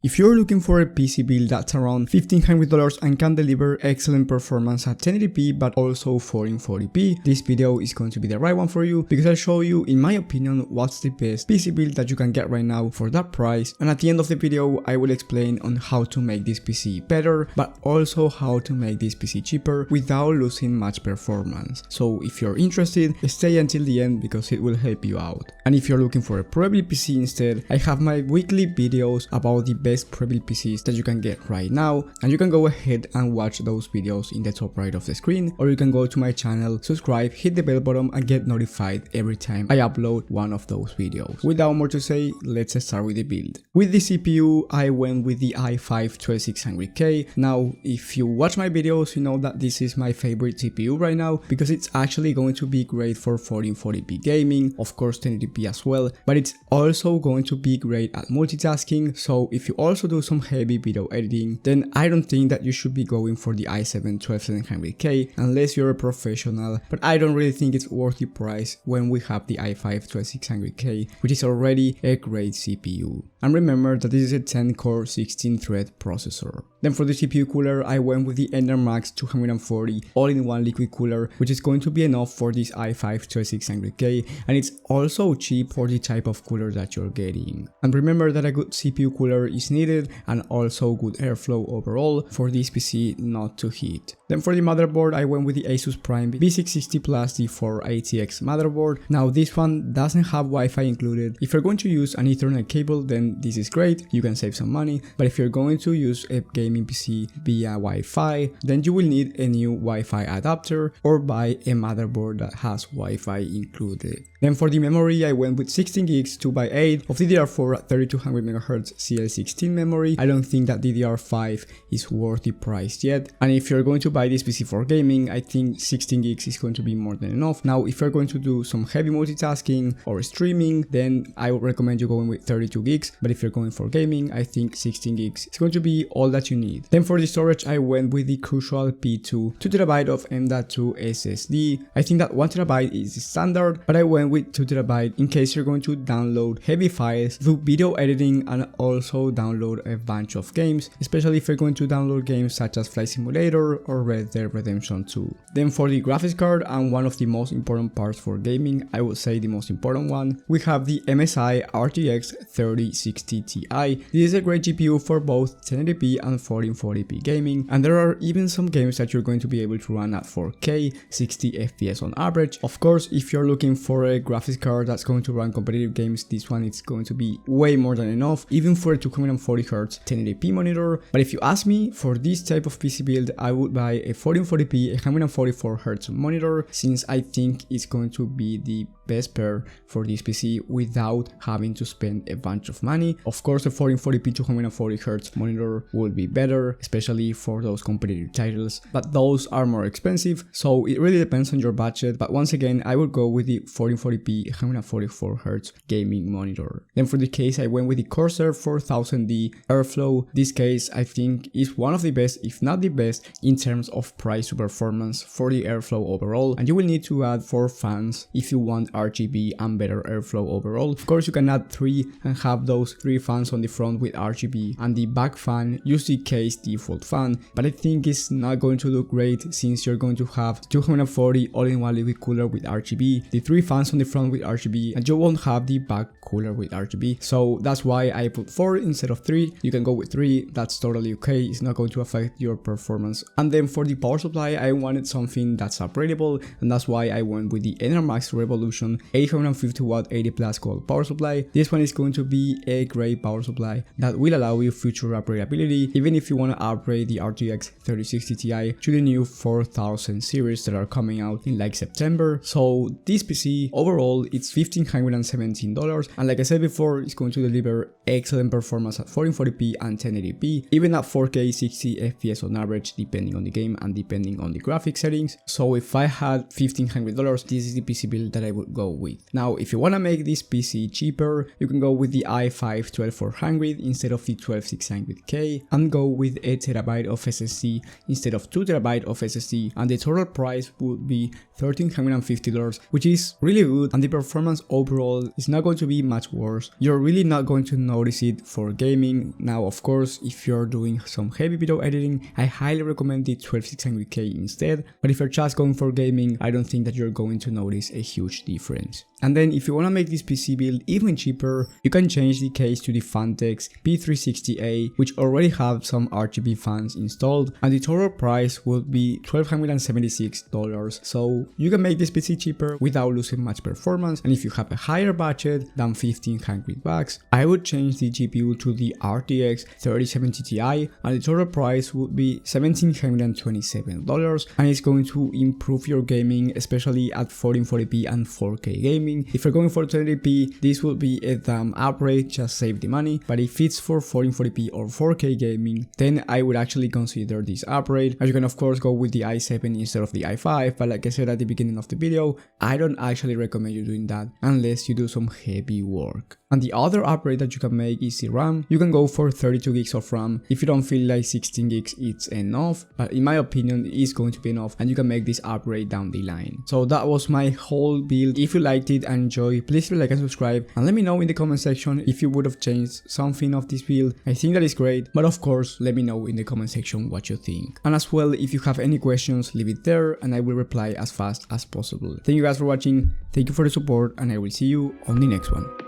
If you're looking for a PC build that's around $1,500 and can deliver excellent performance at 1080p but also 1440p, this video is going to be the right one for you because I'll show you, in my opinion, what's the best PC build that you can get right now for that price, and at the end of the video I will explain on how to make this PC better but also how to make this PC cheaper without losing much performance. So if you're interested, stay until the end because it will help you out. And if you're looking for a Prebuilt PC instead, I have my weekly videos about the best Prebuilt PCs that you can get right now, and you can go ahead and watch those videos in the top right of the screen, or you can go to my channel, subscribe, hit the bell button and get notified every time I upload one of those videos. Without more to say, let's start with the build. With the CPU, I went with the i5-12600K. Now, if you watch my videos, you know that this is my favorite CPU right now because it's actually going to be great for 1440p gaming, of course 1080p as well, but it's also going to be great at multitasking. So if you also do some heavy video editing, then I don't think that you should be going for the i7-12700K unless you're a professional, but I don't really think it's worth the price when we have the i5-12600K, which is already a great CPU. And remember that this is a 10-core 16-thread processor. Then for the CPU cooler, I went with the ENERMAX 240 all-in-one liquid cooler, which is going to be enough for this i5-12600K, and it's also cheap for the type of cooler that you're getting. And remember that a good CPU cooler is needed and also good airflow overall for this PC not to heat. Then for the motherboard, I went with the ASUS Prime B660 Plus D4 ATX motherboard. Now this one doesn't have Wi-Fi included. If you're going to use an Ethernet cable, then this is great, you can save some money, but if you're going to use a gaming PC via Wi-Fi, then you will need a new Wi-Fi adapter or buy a motherboard that has Wi-Fi included. Then for the memory, I went with 16 gigs 2x8 of DDR4 at 3200MHz CL16 memory. I don't think that DDR5 is worth the price yet, and if you're going to buy this PC for gaming, I think 16 gigs is going to be more than enough. Now if you're going to do some heavy multitasking or streaming, then I would recommend you going with 32 gigs, but if you're going for gaming, I think 16 gigs is going to be all that you need. Then for the storage, I went with the Crucial P2 2TB of M.2 SSD. I think that 1TB is standard, but I went with 2TB in case you're going to download heavy files, do video editing and also download a bunch of games, especially if you're going to download games such as Flight Simulator or Red Dead Redemption 2. Then for the graphics card, and one of the most important parts for gaming, I would say the most important one, we have the MSI RTX 3060 Ti. This is a great GPU for both 1080p and 1440p gaming, and there are even some games that you're going to be able to run at 4K 60 FPS on average. Of course, if you're looking for a graphics card that's going to run competitive games, this one is going to be way more than enough, even for a 240Hz 1080p monitor. But if you ask me, for this type of PC build, I would buy a 1440p 144Hz monitor, since I think it's going to be the best pair for this PC without having to spend a bunch of money. Of course, a 1440p 240Hz monitor will be better, especially for those competitive titles, but those are more expensive, so it really depends on your budget. But once again, I would go with the 1440p 144Hz gaming monitor. Then for the case, I went with the CORSAIR 4000D Airflow. This case I think is one of the best, if not the best, in terms of price to performance for the airflow overall, and you will need to add 4 fans if you want RGB and better airflow overall. Of course, you can add 3 and have those 3 fans on the front with RGB, and the back fan use the case default fan, but I think it's not going to look great since you're going to have 240 all-in-one liquid cooler with RGB, the 3 fans on the front with RGB, and you won't have the back cooler with RGB. So that's why I put 4 instead of 3. You can go with 3, that's totally okay, it's not going to affect your performance. And then for the power supply, I wanted something that's upgradable, and that's why I went with the ENERMAX Revolution 850W 80+ gold power supply. This one is going to be a great power supply that will allow you future upgradability, even if you want to upgrade the RTX 3060 Ti to the new 4000 series that are coming out in like September. So this PC overall, it's $1,517, and like I said before, it's going to deliver excellent performance at 1440p and 1080p, even at 4K 60 FPS on average, depending on the game and depending on the graphic settings. So if I had $1,500, this is the PC build that I would go with. Now, if you want to make this PC cheaper, you can go with the i5-12400 instead of the 12600K, and go with a TB of SSD instead of 2TB of SSD, and the total price would be $1,350, which is really good, and the performance overall is not going to be much worse. You're really not going to notice it for gaming gaming. Now of course, if you're doing some heavy video editing, I highly recommend the 12600K instead, but if you're just going for gaming, I don't think that you're going to notice a huge difference. And then if you want to make this PC build even cheaper, you can change the case to the Fantex P360A, which already have some RGB fans installed, and the total price would be $1,276, so you can make this PC cheaper without losing much performance. And if you have a higher budget than $1,500, I would change the GPU to the RTX 3070 Ti, and the total price would be $1,727, and it's going to improve your gaming, especially at 1440p and 4K gaming. If you're going for 1080p, this will be a damn upgrade, just save the money, but if it's for 1440p or 4K gaming, then I would actually consider this upgrade. And you can of course go with the i7 instead of the i5, but like I said at the beginning of the video, I don't actually recommend you doing that unless you do some heavy work. And the other upgrade that you can make is the RAM. You can go for 32 gigs of RAM. If you don't feel like 16 gigs it's enough, but in my opinion it is going to be enough, and you can make this upgrade down the line. So that was my whole build. If you liked it and enjoyed, please leave a like and subscribe, and let me know in the comment section if you would have changed something of this build. I think that is great, but of course let me know in the comment section what you think. And as well, if you have any questions, leave it there and I will reply as fast as possible. Thank you guys for watching, thank you for the support, and I will see you on the next one.